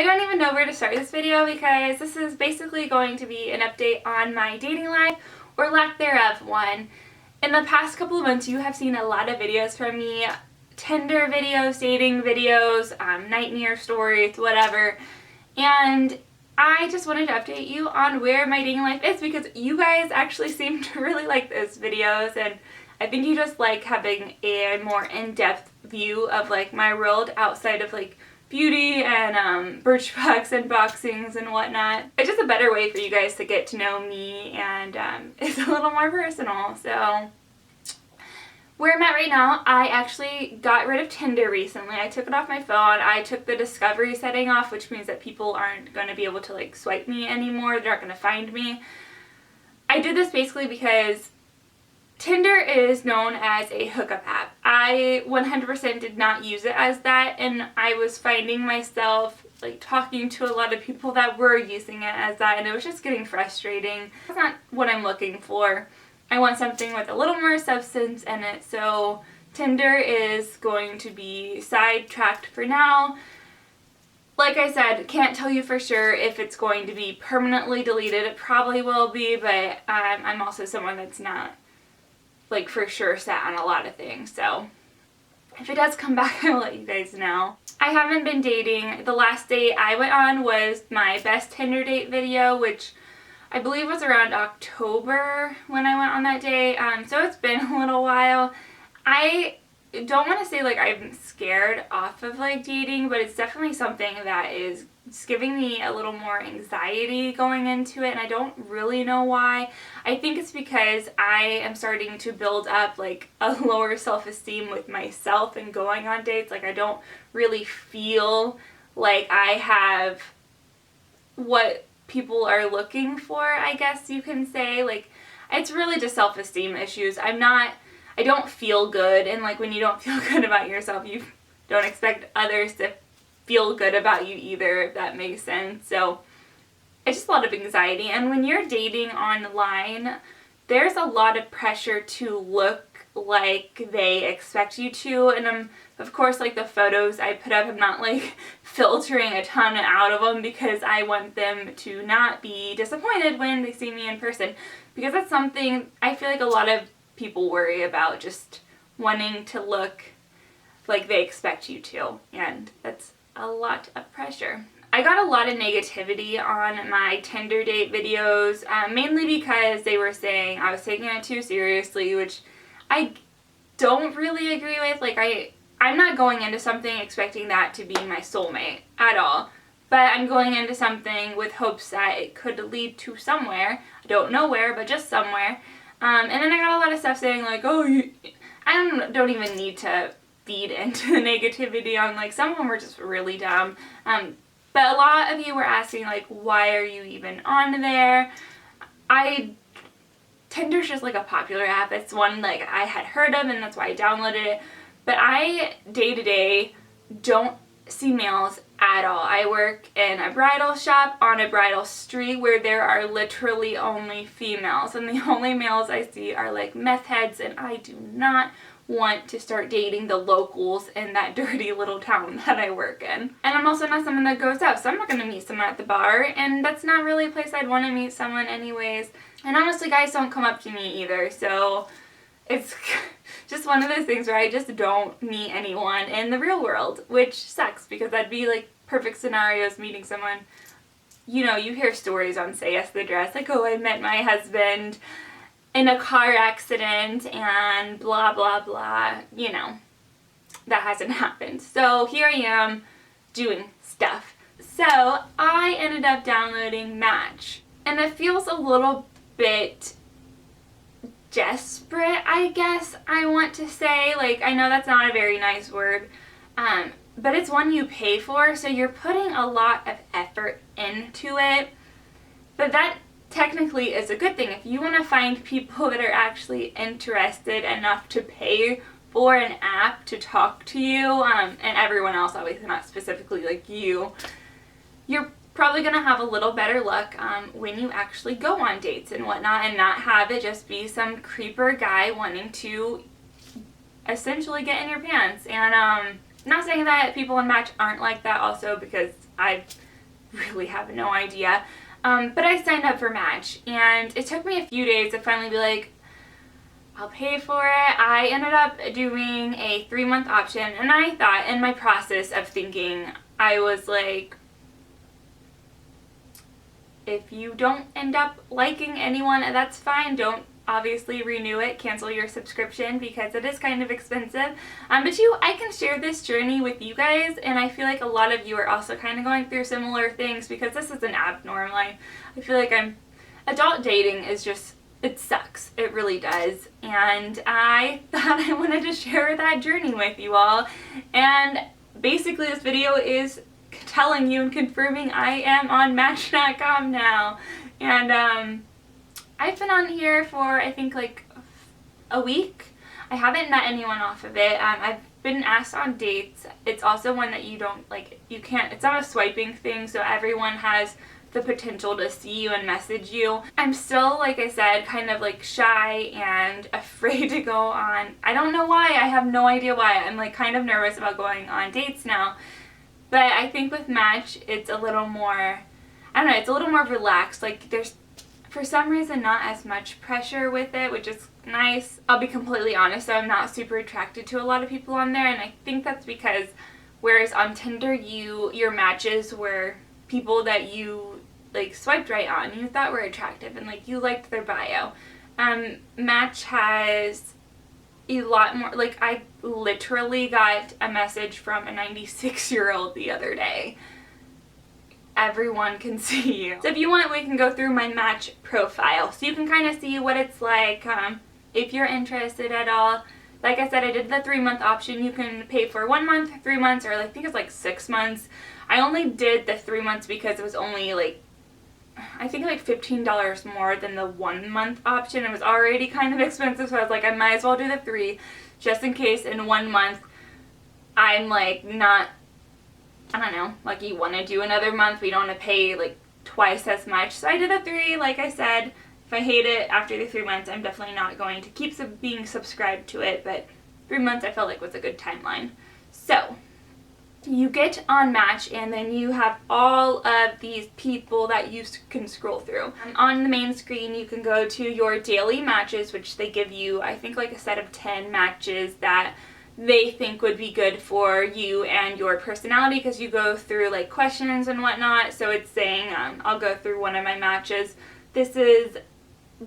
I don't even know where to start this video because this is basically going to be an update on my dating life, or lack thereof one. In the past couple of months, you have seen a lot of videos from me, Tinder videos, dating videos, nightmare stories, whatever, and I just wanted to update you on where my dating life is because you guys actually seem to really like those videos, and I think you just like having a more in-depth view of like my world outside of like beauty and Birchbox unboxings and whatnot. It's just a better way for you guys to get to know me, and it's a little more personal. So where I'm at right now, I actually got rid of Tinder recently. I took it off my phone. I took the discovery setting off, which means that people aren't going to be able to like swipe me anymore. They're not going to find me. I did this basically because Tinder is known as a hookup app. I 100% did not use it as that, and I was finding myself like talking to a lot of people that were using it as that, and it was just getting frustrating. That's not what I'm looking for. I want something with a little more substance in it, so Tinder is going to be sidetracked for now. Like I said, can't tell you for sure if it's going to be permanently deleted. It probably will be, but I'm also someone that's not like for sure set on a lot of things, so if it does come back, I'll let you guys know. I haven't been dating. The last date I went on was my best Tinder date video, which I believe was around October when I went on that day, so it's been a little while. I don't want to say like I'm scared off of like dating, but it's definitely something that is giving me a little more anxiety going into it, and I don't really know why. I think it's because I am starting to build up like a lower self-esteem with myself and going on dates. Like I don't really feel like I have what people are looking for, I guess you can say. Like it's really just self-esteem issues. I don't feel good, and like when you don't feel good about yourself, you don't expect others to feel good about you either, if that makes sense. So it's just a lot of anxiety, and when you're dating online, there's a lot of pressure to look like they expect you to, and of course, like the photos I put up, I'm not like filtering a ton out of them because I want them to not be disappointed when they see me in person, because that's something I feel like a lot of people worry about, just wanting to look like they expect you to, and that's a lot of pressure. I got a lot of negativity on my Tinder date videos, mainly because they were saying I was taking it too seriously, which I don't really agree with. Like I'm not going into something expecting that to be my soulmate at all, but I'm going into something with hopes that it could lead to somewhere. I don't know where, but just somewhere. And then I got a lot of stuff saying like, oh, I don't even need to feed into the negativity on, like, some of them were just really dumb. But a lot of you were asking like, why are you even on there? Tinder's just like a popular app. It's one like I had heard of, and that's why I downloaded it. But I day to day don't see males at all. I work in a bridal shop on a bridal street where there are literally only females, and the only males I see are like meth heads, and I do not want to start dating the locals in that dirty little town that I work in. And I'm also not someone that goes out, so I'm not going to meet someone at the bar, and that's not really a place I'd want to meet someone anyways. And honestly, guys don't come up to me either, so it's just one of those things where I just don't meet anyone in the real world, which sucks because that'd be like perfect scenarios meeting someone. You know, you hear stories on Say Yes the Dress, like, oh, I met my husband in a car accident and blah blah blah. You know, that hasn't happened. So here I am doing stuff. So I ended up downloading Match, and it feels a little bit desperate, I guess I want to say. Like, I know that's not a very nice word, but it's one you pay for, so you're putting a lot of effort into it. But that technically is a good thing. If you want to find people that are actually interested enough to pay for an app to talk to you, and everyone else, obviously not specifically like you're probably going to have a little better luck when you actually go on dates and whatnot, and not have it just be some creeper guy wanting to essentially get in your pants. And not saying that people in Match aren't like that also, because I've really have no idea. But I signed up for Match, and it took me a few days to finally be like, I'll pay for it. I ended up doing a 3-month option, and I thought in my process of thinking, I was like, if you don't end up liking anyone, that's fine. Don't obviously renew it, cancel your subscription, because it is kind of expensive. But I can share this journey with you guys, and I feel like a lot of you are also kind of going through similar things, because this is an abnormal life. I feel like adult dating is just, it sucks. It really does. And I thought I wanted to share that journey with you all. And basically this video is telling you and confirming I am on Match.com now. And I've been on here for I think like a week. I haven't met anyone off of it. I've been asked on dates. It's also one that you don't it's not a swiping thing, so everyone has the potential to see you and message you. I'm still, like I said, kind of like shy and afraid to go on. I don't know why. I have no idea why. I'm like kind of nervous about going on dates now. But I think with Match, it's a little more, I don't know, it's a little more relaxed. Like there's, for some reason, not as much pressure with it, which is nice. I'll be completely honest, I'm not super attracted to a lot of people on there, and I think that's because, whereas on Tinder, your matches were people that you like swiped right on, you thought were attractive, and like you liked their bio. Match has a lot more, like I literally got a message from a 96-year-old the other day. Everyone can see you. So if you want, we can go through my Match profile so you can kind of see what it's like if you're interested at all. Like I said, I did the 3-month option. You can pay for 1 month, 3 months, or I think it's like 6 months. I only did the 3 months because it was only like, I think like $15 more than the 1 month option. It was already kind of expensive, so I was like, I might as well do the 3 just in case in 1 month I'm like not, I don't know, like you want to do another month, we don't want to pay like twice as much. So I did a 3, like I said. If I hate it after the 3 months, I'm definitely not going to keep being subscribed to it, but 3 months I felt like was a good timeline. So you get on Match, and then you have all of these people that you can scroll through. On the main screen, you can go to your daily matches, which they give you, I think, like a set of 10 matches that they think would be good for you and your personality, because you go through like questions and whatnot. So it's saying, I'll go through one of my matches. This is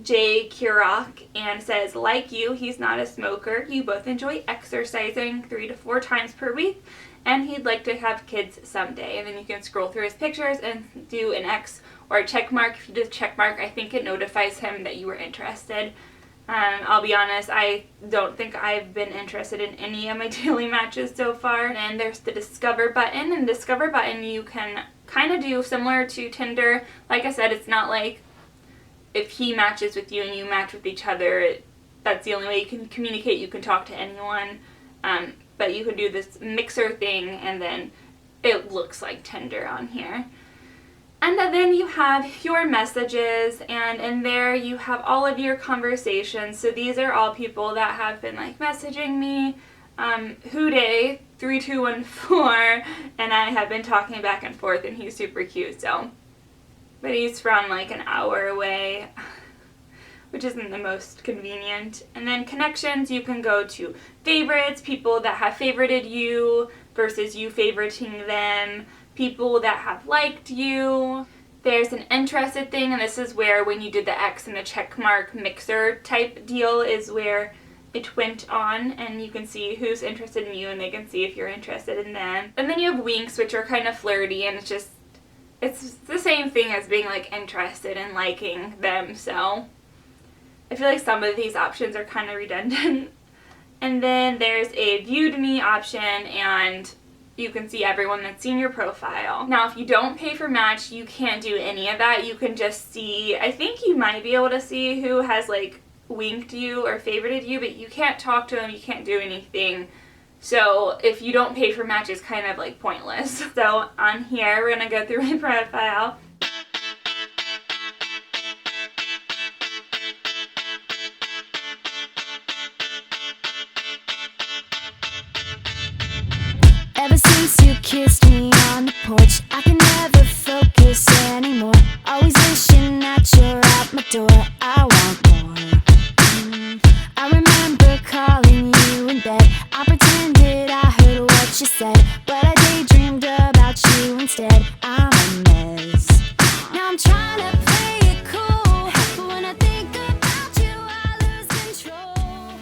Jay Kurok, and says, like you, he's not a smoker. You both enjoy exercising 3 to 4 times per week, and he'd like to have kids someday. And then you can scroll through his pictures and do an X or a check mark. If you do a check mark, I think it notifies him that you were interested. I'll be honest, I don't think I've been interested in any of my daily matches so far. And there's the Discover button, and Discover button you can kind of do similar to Tinder. Like I said, it's not like if he matches with you and you match with each other, that's the only way you can communicate. You can talk to anyone. But you can do this mixer thing, and then it looks like Tinder on here. And then you have your messages, and in there you have all of your conversations. So these are all people that have been like messaging me. Huday 3214, and I have been talking back and forth, and he's super cute. So, but he's from like an hour away, which isn't the most convenient. And then connections, you can go to favorites, people that have favorited you versus you favoriting them, people that have liked you. There's an interested thing, and this is where when you did the X and the check mark mixer type deal is where it went on, and you can see who's interested in you, and they can see if you're interested in them. And then you have winks, which are kind of flirty, and it's the same thing as being like interested in liking them. So I feel like some of these options are kind of redundant. And then there's a viewed me option, and you can see everyone that's seen your profile. Now, if you don't pay for Match, you can't do any of that. You can just see, I think you might be able to see who has like winked you or favorited you, but you can't talk to them, you can't do anything. So if you don't pay for Match, it's kind of like pointless. So on here, we're gonna go through my profile. Ever since you kissed me on the porch, I can never focus. instead I'm a mess. Now I'm trying to play it cool, but when I think about you I lose control.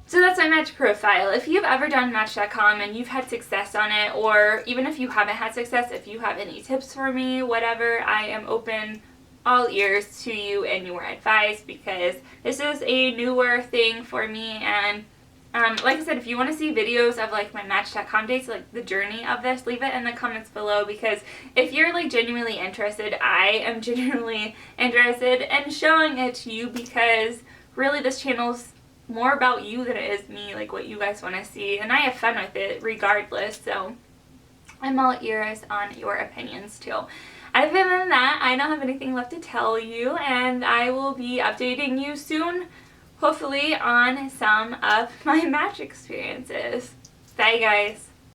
So that's my Match profile. If you've ever done Match.com and you've had success on it, or even if you haven't had success, if you have any tips for me, whatever, I am open, all ears to you and your advice, because this is a newer thing for me. And like I said, if you want to see videos of like my Match.com dates, like the journey of this, leave it in the comments below, because if you're like genuinely interested, I am genuinely interested in showing it to you, because really this channel's more about you than it is me, like what you guys want to see, and I have fun with it regardless, so I'm all ears on your opinions too. Other than that, I don't have anything left to tell you, and I will be updating you soon, hopefully, on some of my Match experiences. Bye guys!